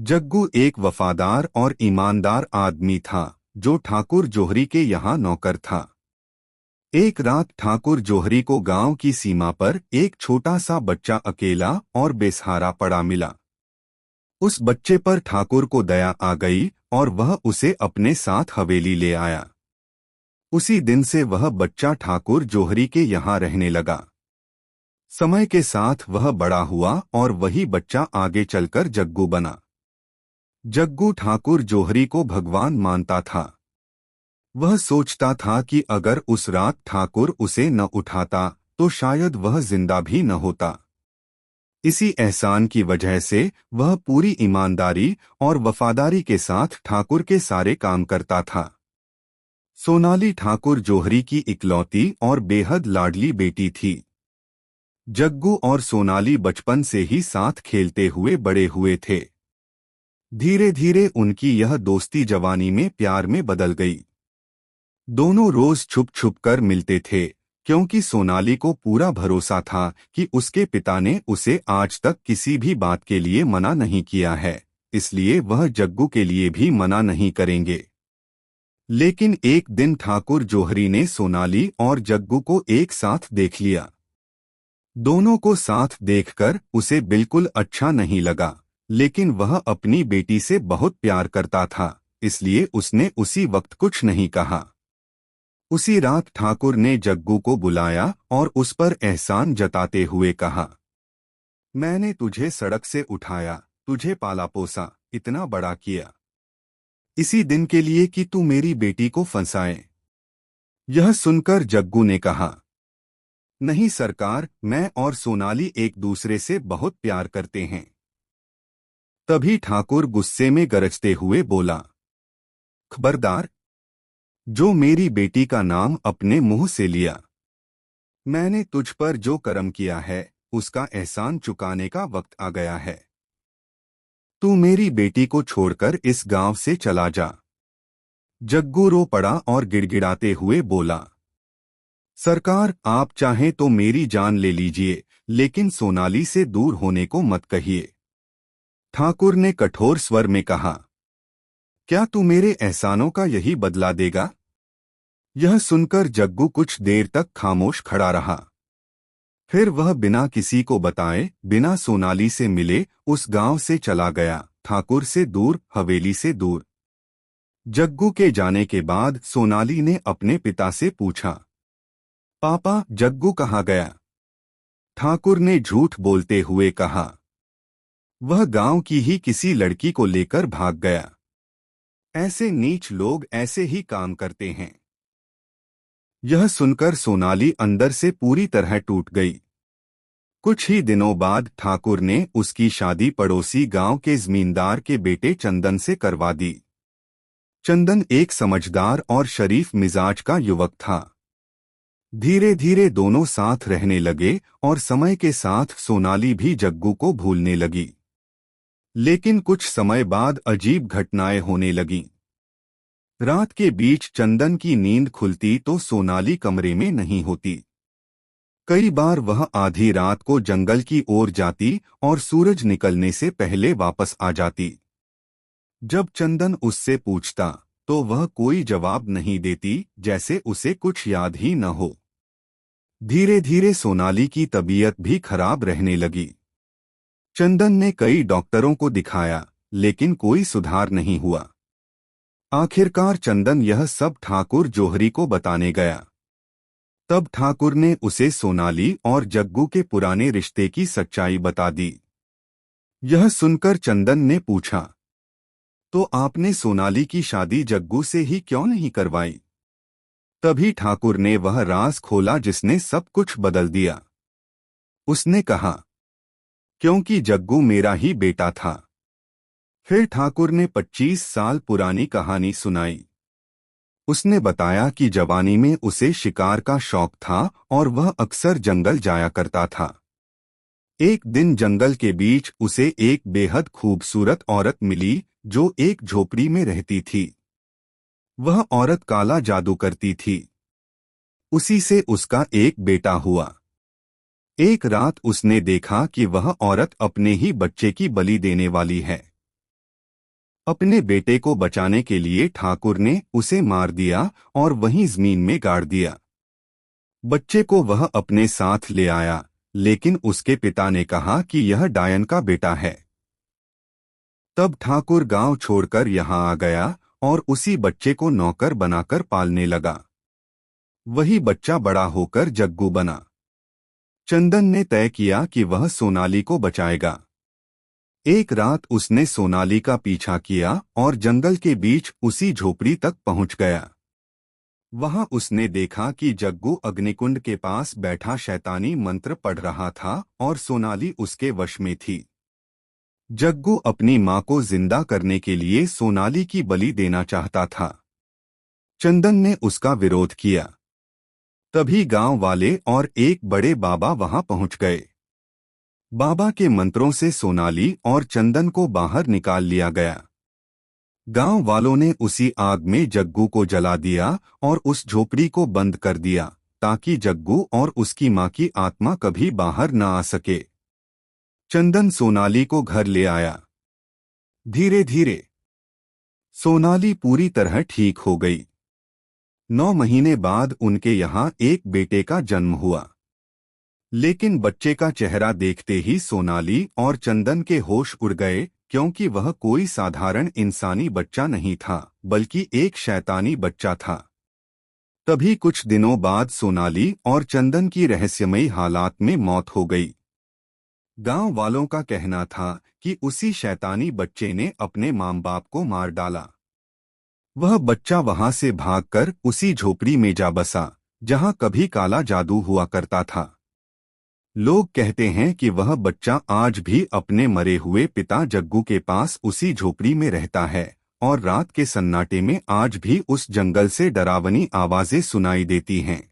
जग्गू एक वफादार और ईमानदार आदमी था जो ठाकुर जोहरी के यहाँ नौकर था। एक रात ठाकुर जोहरी को गांव की सीमा पर एक छोटा सा बच्चा अकेला और बेसहारा पड़ा मिला। उस बच्चे पर ठाकुर को दया आ गई और वह उसे अपने साथ हवेली ले आया। उसी दिन से वह बच्चा ठाकुर जोहरी के यहाँ रहने लगा। समय के साथ वह बड़ा हुआ और वही बच्चा आगे चलकर जग्गू बना। जग्गू ठाकुर जोहरी को भगवान मानता था। वह सोचता था कि अगर उस रात ठाकुर उसे न उठाता तो शायद वह जिंदा भी न होता। इसी एहसान की वजह से वह पूरी ईमानदारी और वफादारी के साथ ठाकुर के सारे काम करता था। सोनाली ठाकुर जोहरी की इकलौती और बेहद लाडली बेटी थी। जग्गू और सोनाली बचपन से ही साथ खेलते हुए बड़े हुए थे। धीरे धीरे उनकी यह दोस्ती जवानी में प्यार में बदल गई। दोनों रोज छुप छुप कर मिलते थे क्योंकि सोनाली को पूरा भरोसा था कि उसके पिता ने उसे आज तक किसी भी बात के लिए मना नहीं किया है, इसलिए वह जग्गू के लिए भी मना नहीं करेंगे। लेकिन एक दिन ठाकुर जोहरी ने सोनाली और जग्गू को एक साथ देख लिया। दोनों को साथ देखकर उसे बिल्कुल अच्छा नहीं लगा, लेकिन वह अपनी बेटी से बहुत प्यार करता था, इसलिए उसने उसी वक्त कुछ नहीं कहा। उसी रात ठाकुर ने जग्गू को बुलाया और उस पर एहसान जताते हुए कहा, मैंने तुझे सड़क से उठाया, तुझे पाला पोसा, इतना बड़ा किया, इसी दिन के लिए कि तू मेरी बेटी को फंसाए। यह सुनकर जग्गू ने कहा, नहीं सरकार, मैं और सोनाली एक दूसरे से बहुत प्यार करते हैं। तभी ठाकुर गुस्से में गरजते हुए बोला, खबरदार, जो मेरी बेटी का नाम अपने मुंह से लिया। मैंने तुझ पर जो कर्म किया है उसका एहसान चुकाने का वक्त आ गया है। तू मेरी बेटी को छोड़कर इस गांव से चला जा। जग्गू रो पड़ा और गिड़गिड़ाते हुए बोला, सरकार, आप चाहें तो मेरी जान ले लीजिए, लेकिन सोनाली से दूर होने को मत कहिए। ठाकुर ने कठोर स्वर में कहा, क्या तू मेरे एहसानों का यही बदला देगा? यह सुनकर जग्गू कुछ देर तक खामोश खड़ा रहा। फिर वह बिना किसी को बताए, बिना सोनाली से मिले उस गांव से चला गया, ठाकुर से दूर, हवेली से दूर। जग्गू के जाने के बाद सोनाली ने अपने पिता से पूछा, पापा, जग्गू कहाँ गया? ठाकुर ने झूठ बोलते हुए कहा, वह गांव की ही किसी लड़की को लेकर भाग गया। ऐसे नीच लोग ऐसे ही काम करते हैं। यह सुनकर सोनाली अंदर से पूरी तरह टूट गई। कुछ ही दिनों बाद ठाकुर ने उसकी शादी पड़ोसी गांव के जमींदार के बेटे चंदन से करवा दी। चंदन एक समझदार और शरीफ मिजाज का युवक था। धीरे धीरे दोनों साथ रहने लगे और समय के साथ सोनाली भी जग्गू को भूलने लगी। लेकिन कुछ समय बाद अजीब घटनाएं होने लगीं। रात के बीच चंदन की नींद खुलती तो सोनाली कमरे में नहीं होती। कई बार वह आधी रात को जंगल की ओर जाती और सूरज निकलने से पहले वापस आ जाती। जब चंदन उससे पूछता तो वह कोई जवाब नहीं देती, जैसे उसे कुछ याद ही न हो। धीरे धीरे सोनाली की तबीयत भी खराब रहने लगी। चंदन ने कई डॉक्टरों को दिखाया, लेकिन कोई सुधार नहीं हुआ। आखिरकार चंदन यह सब ठाकुर जोहरी को बताने गया। तब ठाकुर ने उसे सोनाली और जग्गू के पुराने रिश्ते की सच्चाई बता दी। यह सुनकर चंदन ने पूछा, तो आपने सोनाली की शादी जग्गू से ही क्यों नहीं करवाई? तभी ठाकुर ने वह राज खोला जिसने सब कुछ बदल दिया। उसने कहा, क्योंकि जग्गू मेरा ही बेटा था। फिर ठाकुर ने 25 साल पुरानी कहानी सुनाई। उसने बताया कि जवानी में उसे शिकार का शौक था और वह अक्सर जंगल जाया करता था। एक दिन जंगल के बीच उसे एक बेहद खूबसूरत औरत मिली जो एक झोपड़ी में रहती थी। वह औरत काला जादू करती थी। उसी से उसका एक बेटा हुआ। एक रात उसने देखा कि वह औरत अपने ही बच्चे की बलि देने वाली है। अपने बेटे को बचाने के लिए ठाकुर ने उसे मार दिया और वहीं जमीन में गाड़ दिया। बच्चे को वह अपने साथ ले आया, लेकिन उसके पिता ने कहा कि यह डायन का बेटा है। तब ठाकुर गांव छोड़कर यहां आ गया और उसी बच्चे को नौकर बनाकर पालने लगा। वही बच्चा बड़ा होकर जग्गू बना। चंदन ने तय किया कि वह सोनाली को बचाएगा। एक रात उसने सोनाली का पीछा किया और जंगल के बीच उसी झोपड़ी तक पहुंच गया। वहां उसने देखा कि जग्गू अग्निकुंड के पास बैठा शैतानी मंत्र पढ़ रहा था और सोनाली उसके वश में थी। जग्गू अपनी मां को जिंदा करने के लिए सोनाली की बलि देना चाहता था। चंदन ने उसका विरोध किया। तभी गांव वाले और एक बड़े बाबा वहां पहुंच गए। बाबा के मंत्रों से सोनाली और चंदन को बाहर निकाल लिया गया। गांव वालों ने उसी आग में जग्गू को जला दिया और उस झोपड़ी को बंद कर दिया ताकि जग्गू और उसकी मां की आत्मा कभी बाहर न आ सके। चंदन सोनाली को घर ले आया। धीरे धीरे सोनाली पूरी तरह ठीक हो गई। 9 महीने बाद उनके यहाँ एक बेटे का जन्म हुआ। लेकिन बच्चे का चेहरा देखते ही सोनाली और चंदन के होश उड़ गए, क्योंकि वह कोई साधारण इंसानी बच्चा नहीं था, बल्कि एक शैतानी बच्चा था। तभी कुछ दिनों बाद सोनाली और चंदन की रहस्यमयी हालात में मौत हो गई। गांव वालों का कहना था कि उसी शैतानी बच्चे ने अपने मां बाप को मार डाला। वह बच्चा वहां से भागकर उसी झोपड़ी में जा बसा जहां कभी काला जादू हुआ करता था। लोग कहते हैं कि वह बच्चा आज भी अपने मरे हुए पिता जग्गू के पास उसी झोपड़ी में रहता है और रात के सन्नाटे में आज भी उस जंगल से डरावनी आवाजें सुनाई देती हैं।